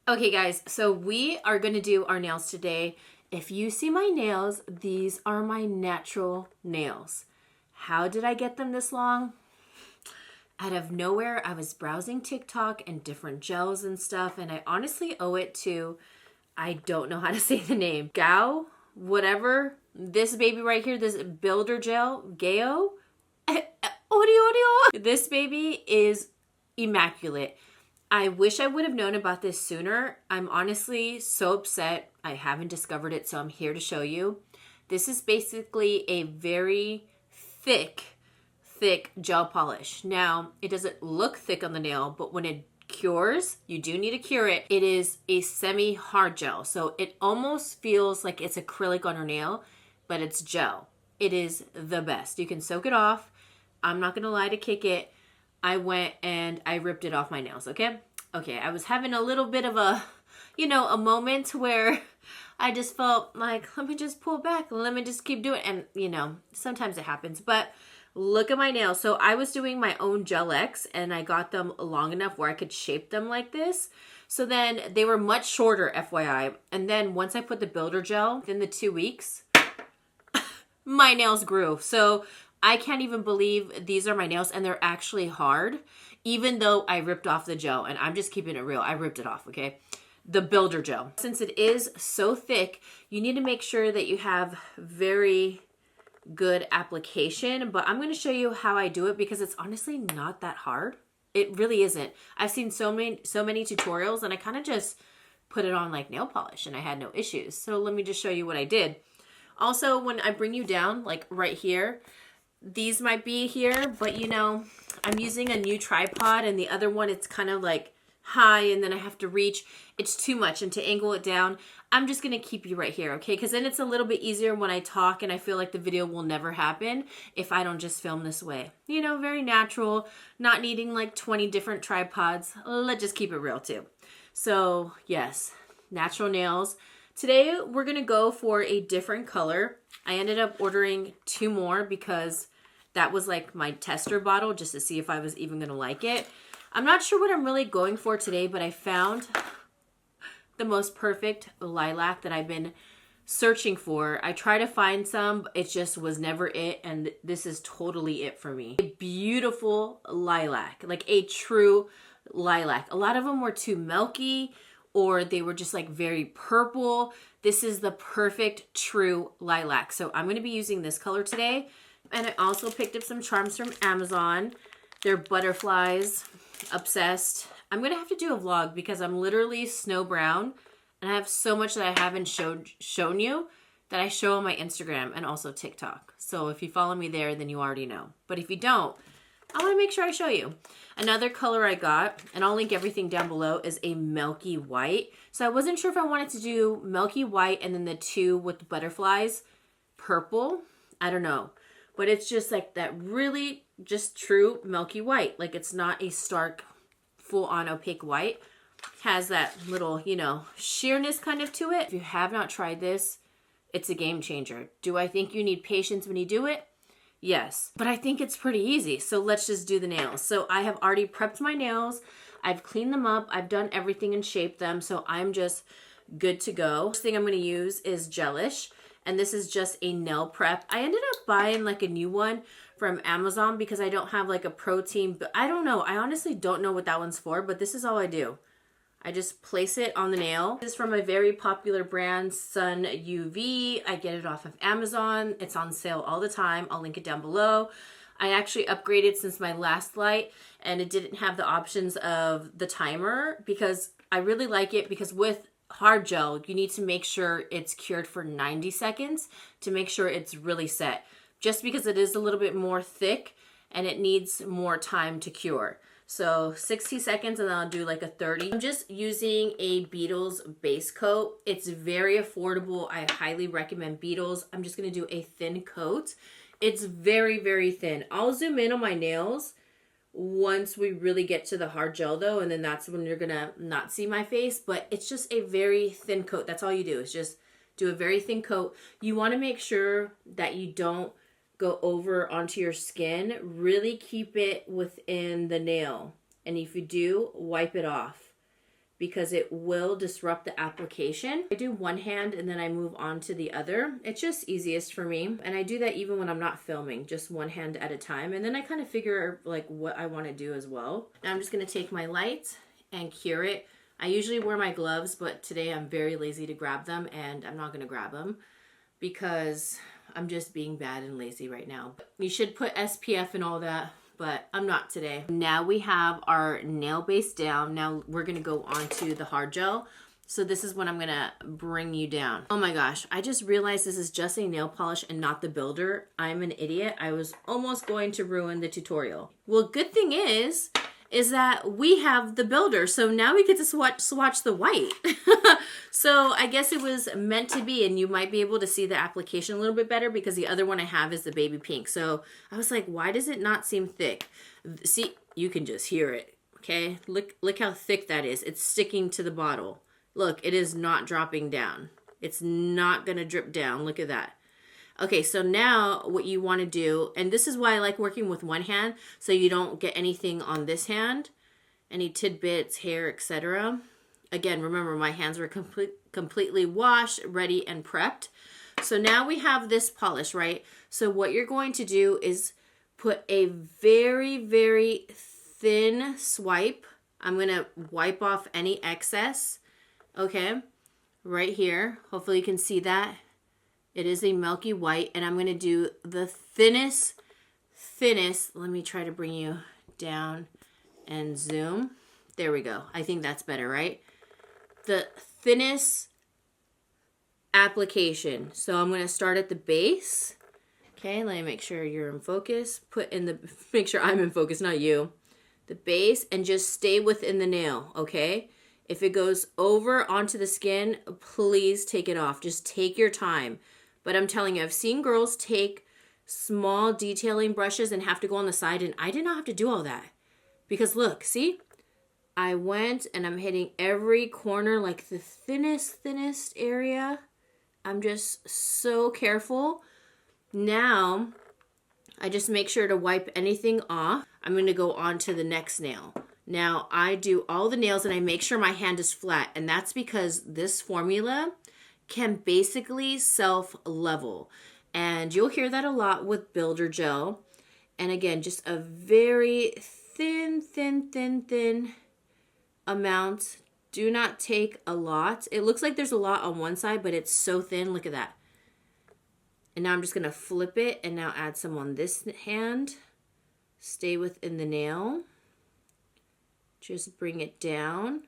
Okay guys, so we are going to do our nails today. If you see my nails, these are my natural nails. How did I get them this long? Out of nowhere, I was browsing TikTok and different gels and stuff, and I honestly owe it to, I don't know how to say the name, Gao, whatever. This baby right here, this builder gel, Gao, audio. This baby is immaculate. I wish I would have known about this sooner. I'm honestly so upset I haven't discovered it, so I'm here to show you. This is basically a very thick gel polish. Now, it doesn't look thick on the nail, but when it cures, you do need to cure it. It is a semi-hard gel, so it almost feels like it's acrylic on your nail, but it's gel. It is the best. You can soak it off. I'm not gonna lie to kick it. I went and I ripped it off my nails, okay? Okay, I was having a little bit of a, a moment where I just felt like, let me just pull back, let me just keep doing it. And, sometimes it happens, but look at my nails. So I was doing my own Gel X and I got them long enough where I could shape them like this. So then they were much shorter, FYI. And then once I put the builder gel, within the 2 weeks, my nails grew. So I can't even believe these are my nails and they're actually hard, even though I ripped off the gel. And I'm just keeping it real. I ripped it off, okay? The builder gel. Since it is so thick, you need to make sure that you have very good application. But I'm going to show you how I do it because it's honestly not that hard. It really isn't. I've seen so many tutorials and I kind of just put it on like nail polish and I had no issues. So let me just show you what I did. Also, when I bring you down, like right here, these might be here, but I'm using a new tripod and the other one, it's kind of like high and then I have to reach. It's too much, and to angle it down, I'm just going to keep you right here, okay? Because then it's a little bit easier when I talk and I feel like the video will never happen if I don't just film this way. Very natural, not needing like 20 different tripods. Let's just keep it real too. So yes, natural nails. Today, we're going to go for a different color. I ended up ordering 2 more because that was like my tester bottle just to see if I was even going to like it. I'm not sure what I'm really going for today, but I found the most perfect lilac that I've been searching for. I tried to find some, but it just was never it, and this is totally it for me. A beautiful lilac, like a true lilac. A lot of them were too milky, or they were just like very purple. This is the perfect true lilac. So I'm going to be using this color today. And I also picked up some charms from Amazon. They're butterflies. Obsessed. I'm going to have to do a vlog because I'm literally snow brown. And I have so much that I haven't shown you that I show on my Instagram and also TikTok. So if you follow me there, then you already know. But if you don't, I want to make sure I show you. Another color I got, and I'll link everything down below, is a milky white. So I wasn't sure if I wanted to do milky white and then the 2 with the butterflies purple. I don't know. But it's just like that really just true milky white. Like it's not a stark, full-on opaque white. Has that little, sheerness kind of to it. If you have not tried this, it's a game changer. Do I think you need patience when you do it? Yes, but I think it's pretty easy. So let's just do the nails. So I have already prepped my nails. I've cleaned them up. I've done everything and shaped them. So I'm just good to go. First thing I'm going to use is Gelish. And this is just a nail prep. I ended up buying like a new one from Amazon because I don't have like a protein. But I don't know. I honestly don't know what that one's for. But this is all I do. I just place it on the nail. This is from a very popular brand, Sun UV. I get it off of Amazon. It's on sale all the time. I'll link it down below. I actually upgraded since my last light and it didn't have the options of the timer because I really like it because with hard gel, you need to make sure it's cured for 90 seconds to make sure it's really set. Just because it is a little bit more thick and it needs more time to cure. So 60 seconds and then I'll do like a 30. I'm just using a Beetles base coat. It's very affordable. I highly recommend Beetles. I'm just going to do a thin coat. It's very, very thin. I'll zoom in on my nails once we really get to the hard gel though, and then that's when you're going to not see my face. But it's just a very thin coat. That's all you do is just do a very thin coat. You want to make sure that you don't go over onto your skin. Really keep it within the nail. And if you do, wipe it off. because it will disrupt the application. I do one hand and then I move on to the other. It's just easiest for me. And I do that even when I'm not filming, just one hand at a time. And then I kind of figure like what I want to do as well. Now I'm just going to take my light and cure it. I usually wear my gloves, but today I'm very lazy to grab them, and I'm not going to grab them because I'm just being bad and lazy right now. You should put SPF and all that, but I'm not today. Now we have our nail base down. Now we're going to go on to the hard gel. So this is what I'm going to bring you down. Oh my gosh, I just realized this is just a nail polish and not the builder. I'm an idiot. I was almost going to ruin the tutorial. Well, good thing is that we have the builder. So now we get to swatch the white. So I guess it was meant to be, and you might be able to see the application a little bit better because the other one I have is the baby pink. So I was like, why does it not seem thick? See, you can just hear it, okay? Look how thick that is. It's sticking to the bottle. Look, it is not dropping down. It's not gonna drip down. Look at that. Okay, so now what you want to do, and this is why I like working with one hand, so you don't get anything on this hand, any tidbits, hair, etc. Again, remember my hands were completely washed, ready, and prepped. So now we have this polish, right? So what you're going to do is put a very, very thin swipe. I'm going to wipe off any excess, okay, right here. Hopefully you can see that. It is a milky white, and I'm going to do the thinnest, let me try to bring you down and zoom. There we go. I think that's better, right? The thinnest application. So I'm going to start at the base. Okay, let me make sure you're in focus. Make sure I'm in focus, not you. The base, and just stay within the nail, okay? If it goes over onto the skin, please take it off. Just take your time. But I'm telling you, I've seen girls take small detailing brushes and have to go on the side, and I did not have to do all that. Because look, see? I went and I'm hitting every corner, like the thinnest area. I'm just so careful. Now, I just make sure to wipe anything off. I'm going to go on to the next nail. Now, I do all the nails and I make sure my hand is flat, and that's because this formula can basically self-level. And you'll hear that a lot with builder gel. And again, just a very thin amount. Do not take a lot. It looks like there's a lot on one side, but it's so thin. Look at that. And now I'm just going to flip it and now add some on this hand. Stay within the nail. Just bring it down.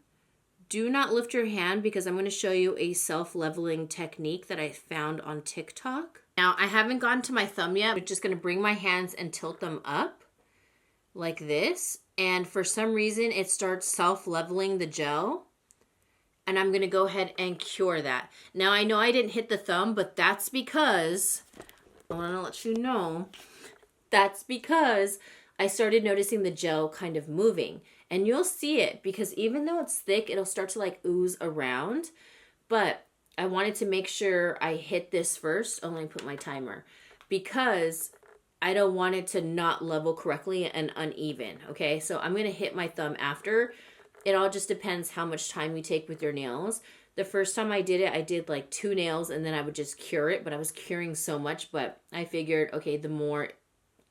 Do not lift your hand because I'm going to show you a self-leveling technique that I found on TikTok. Now, I haven't gotten to my thumb yet. I'm just going to bring my hands and tilt them up like this. And for some reason, it starts self-leveling the gel. And I'm going to go ahead and cure that. Now, I know I didn't hit the thumb, but that's because, I want to let you know, that's because I started noticing the gel kind of moving. And you'll see it because even though it's thick, it'll start to like ooze around. But I wanted to make sure I hit this first. Oh, let me put my timer. Because I don't want it to not level correctly and uneven. Okay, so I'm going to hit my thumb after. It all just depends how much time you take with your nails. The first time I did it, I did like 2 nails and then I would just cure it. But I was curing so much. But I figured, okay, the more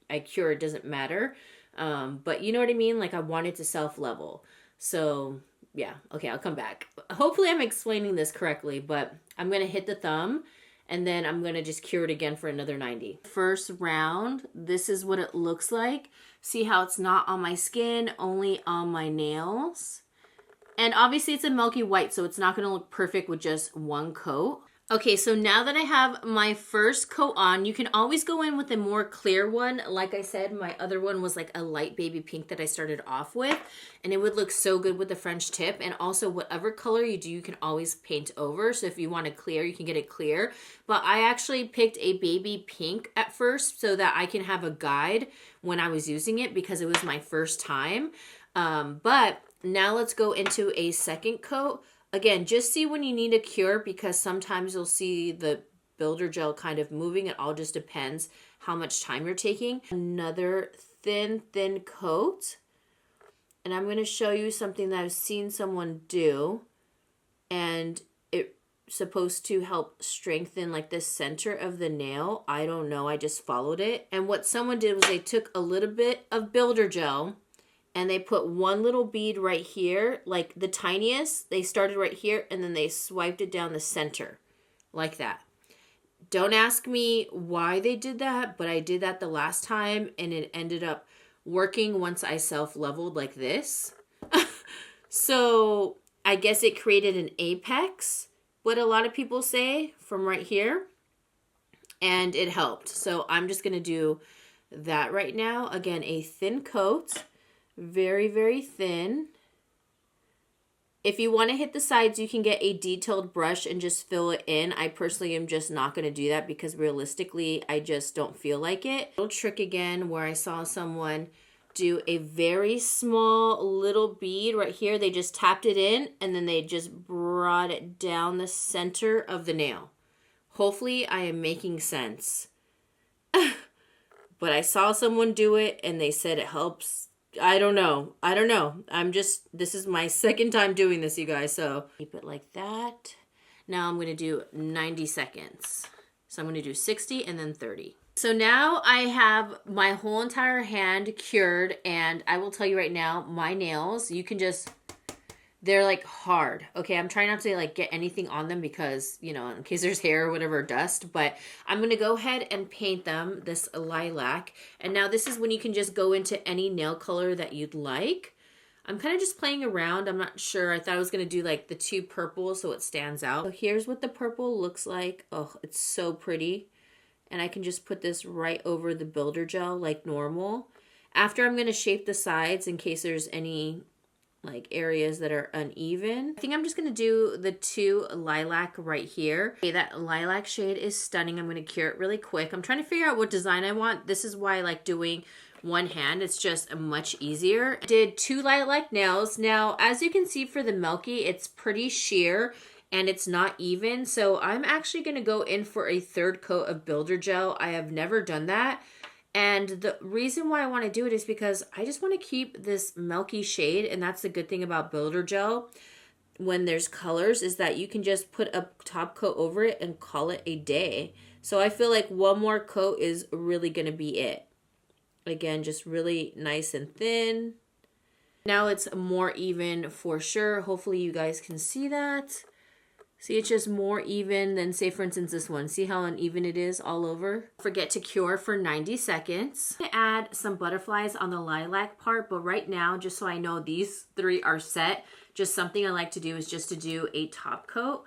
I cure, it doesn't matter. But you know what I mean? Like I wanted to self-level. So yeah, okay, I'll come back. Hopefully I'm explaining this correctly, but I'm going to hit the thumb and then I'm going to just cure it again for another 90. First round, this is what it looks like. See how it's not on my skin, only on my nails. And obviously it's a milky white, so it's not going to look perfect with just one coat. Okay, so now that I have my first coat on, you can always go in with a more clear one. Like I said, my other one was like a light baby pink that I started off with. And it would look so good with the French tip. And also whatever color you do, you can always paint over. So if you want it clear, you can get it clear. But I actually picked a baby pink at first so that I can have a guide when I was using it because it was my first time. But now let's go into a second coat. Again, just see when you need a cure because sometimes you'll see the builder gel kind of moving. It all just depends how much time you're taking. Another thin coat. And I'm going to show you something that I've seen someone do. And it's supposed to help strengthen like the center of the nail. I don't know. I just followed it. And what someone did was they took a little bit of builder gel and they put one little bead right here, like the tiniest. They started right here and then they swiped it down the center like that. Don't ask me why they did that, but I did that the last time and it ended up working once I self-leveled like this. So I guess it created an apex, what a lot of people say, from right here. And it helped. So I'm just going to do that right now. Again, a thin coat. Very, very thin. If you want to hit the sides, you can get a detailed brush and just fill it in. I personally am just not going to do that because realistically, I just don't feel like it. Little trick again where I saw someone do a very small little bead right here. They just tapped it in and then they just brought it down the center of the nail. Hopefully I am making sense. But I saw someone do it and they said it helps. I don't know. This is my second time doing this, you guys. So keep it like that. Now I'm going to do 90 seconds. So I'm going to do 60 and then 30. So now I have my whole entire hand cured. And I will tell you right now, my nails, you can just, they're like hard. Okay, I'm trying not to like get anything on them because, you know, in case there's hair or whatever, dust. But I'm going to go ahead and paint them this lilac. And now this is when you can just go into any nail color that you'd like. I'm kind of just playing around. I'm not sure. I thought I was going to do like the two purples so it stands out. So here's what the purple looks like. Oh, it's so pretty. And I can just put this right over the builder gel like normal. After I'm going to shape the sides in case there's any like areas that are uneven. I think I'm just going to do the two lilac right here. Okay, that lilac shade is stunning. I'm going to cure it really quick. I'm trying to figure out what design I want. This is why I like doing one hand. It's just much easier. I did two lilac nails. Now, as you can see for the Milky, it's pretty sheer and it's not even. So I'm actually going to go in for a third coat of builder gel. I have never done that. And the reason why I want to do it is because I just want to keep this milky shade. And that's the good thing about builder gel when there's colors is that you can just put a top coat over it and call it a day. So I feel like one more coat is really going to be it. Again, just really nice and thin. Now it's more even for sure. Hopefully you guys can see that. See, it's just more even than, say, for instance, this one. See how uneven it is all over? Forget to cure for 90 seconds. I'm gonna add some butterflies on the lilac part, but right now, just so I know these three are set, just something I like to do is just to do a top coat.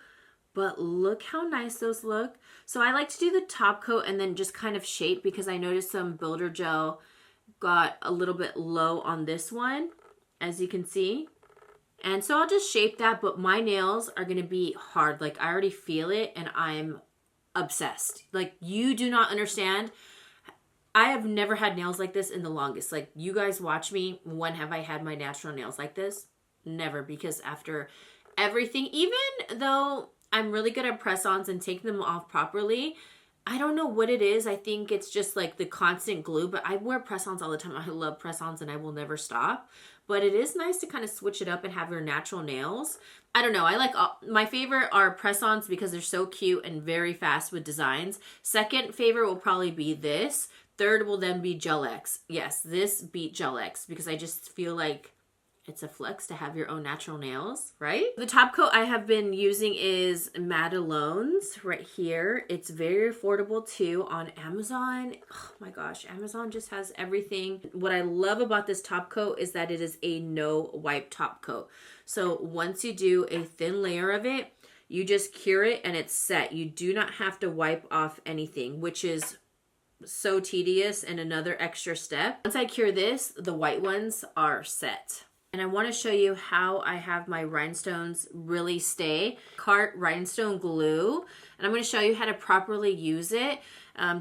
But look how nice those look. So I like to do the top coat and then just kind of shape because I noticed some builder gel got a little bit low on this one, as you can see. And so I'll just shape that, but my nails are going to be hard. Like, I already feel it, and I'm obsessed. Like, you do not understand. I have never had nails like this in the longest. Like, you guys watch me. When have I had my natural nails like this? Never, because after everything, even though I'm really good at press-ons and taking them off properly, I don't know what it is. I think it's just like the constant glue, but I wear press-ons all the time. I love press-ons and I will never stop. But it is nice to kind of switch it up and have your natural nails. I don't know. I like my favorite are press-ons because they're so cute and very fast with designs. Second favorite will probably be this. Third will then be Gel X. Yes, this beat Gel X because I just feel like it's a flex to have your own natural nails, right? The top coat I have been using is Madalone's right here. It's very affordable too on Amazon. Oh my gosh, Amazon just has everything. What I love about this top coat is that it is a no wipe top coat. So once you do a thin layer of it, you just cure it and it's set. You do not have to wipe off anything, which is so tedious and another extra step. Once I cure this, the white ones are set. And I want to show you how I have my rhinestones really stay. Cart rhinestone glue. And I'm going to show you how to properly use it.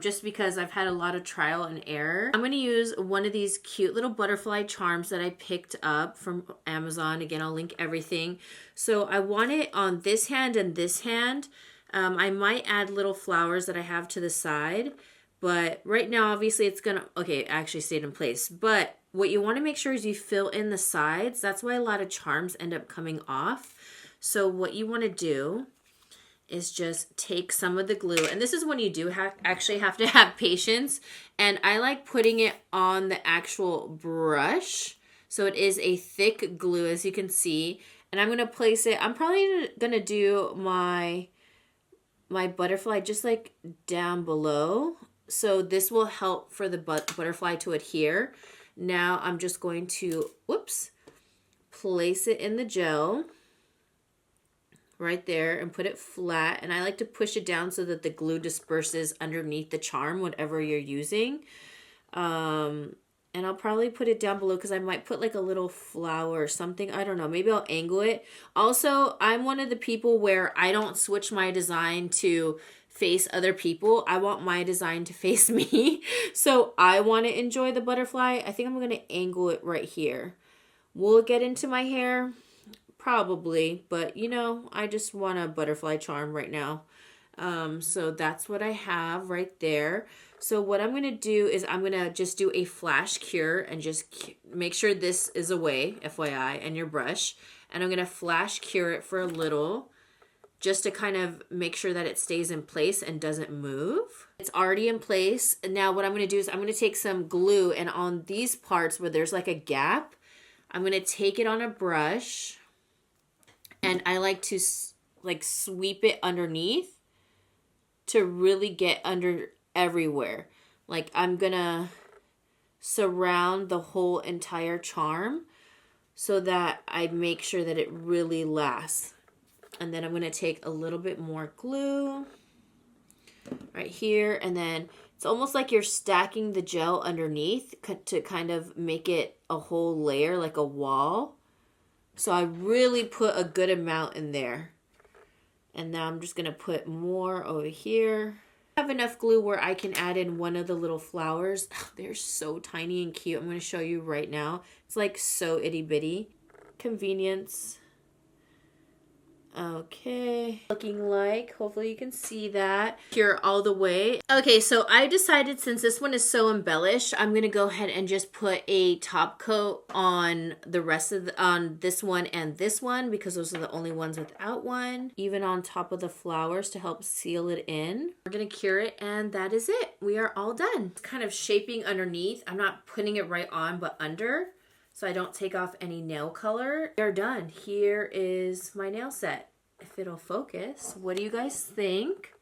Just because I've had a lot of trial and error. I'm going to use one of these cute little butterfly charms that I picked up from Amazon. Again, I'll link everything. So I want it on this hand and this hand. I might add little flowers that I have to the side. But right now, obviously it's gonna, okay, it actually stayed in place. But what you want to make sure is you fill in the sides. That's why a lot of charms end up coming off. So what you want to do is just take some of the glue. And this is when you do actually have to have patience. And I like putting it on the actual brush. So it is a thick glue, as you can see. And I'm going to place it, I'm probably going to do my butterfly just like down below. So this will help for the butterfly to adhere. Now I'm just going to, whoops, place it in the gel right there and put it flat. And I like to push it down so that the glue disperses underneath the charm, whatever you're using. And I'll probably put it down below because I might put like a little flower or something. I don't know. Maybe I'll angle it. Also, I'm one of the people where I don't switch my design to face other people. I want my design to face me. So I want to enjoy the butterfly. I think I'm going to angle it right here. Will it get into my hair? Probably. But, you know, I just want a butterfly charm right now. So that's what I have right there. So what I'm going to do is I'm going to just do a flash cure and just make sure this is away, FYI, and your brush. And I'm going to flash cure it for a little just to kind of make sure that it stays in place and doesn't move. It's already in place. And now what I'm going to do is I'm going to take some glue, and on these parts where there's like a gap, I'm going to take it on a brush, and I like to like sweep it underneath to really get under everywhere. Like I'm gonna surround the whole entire charm so that I make sure that it really lasts. And then I'm gonna take a little bit more glue right here, and then it's almost like you're stacking the gel underneath to kind of make it a whole layer, like a wall. So I really put a good amount in there. And now I'm just gonna put more over here. I have enough glue where I can add in one of the little flowers. They're so tiny and cute. I'm going to show you right now. It's like so itty bitty. Convenience. Okay, looking like, hopefully you can see that here all the way. Okay, so I decided since this one is so embellished, I'm gonna go ahead and just put a top coat on the rest of on this one and this one, because those are the only ones without one, even on top of the flowers to help seal it in. We're gonna cure it, and that is it. We are all done. It's kind of shaping underneath. I'm not putting it right on, but under, so I don't take off any nail color. They're done. Here is my nail set. If it'll focus. What do you guys think?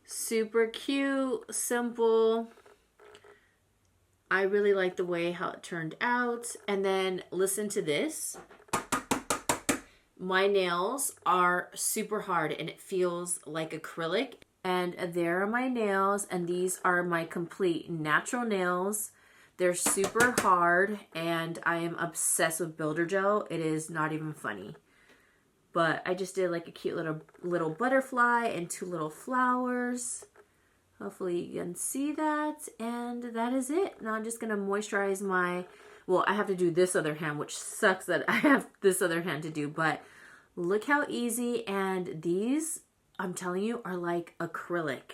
Super cute, simple. I really like the way how it turned out. And then listen to this. My nails are super hard and it feels like acrylic. And there are my nails, and these are my complete natural nails. They're super hard, and I am obsessed with builder gel. It is not even funny. But I just did like a cute little butterfly and two little flowers. Hopefully you can see that. And that is it. Now I'm just going to moisturize my, well, I have to do this other hand, which sucks that I have this other hand to do. But look how easy. And these, I'm telling you, are like acrylic.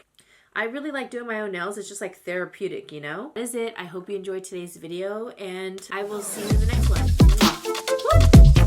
I really like doing my own nails. It's just like therapeutic, you know? That is it. I hope you enjoyed today's video, and I will see you in the next one.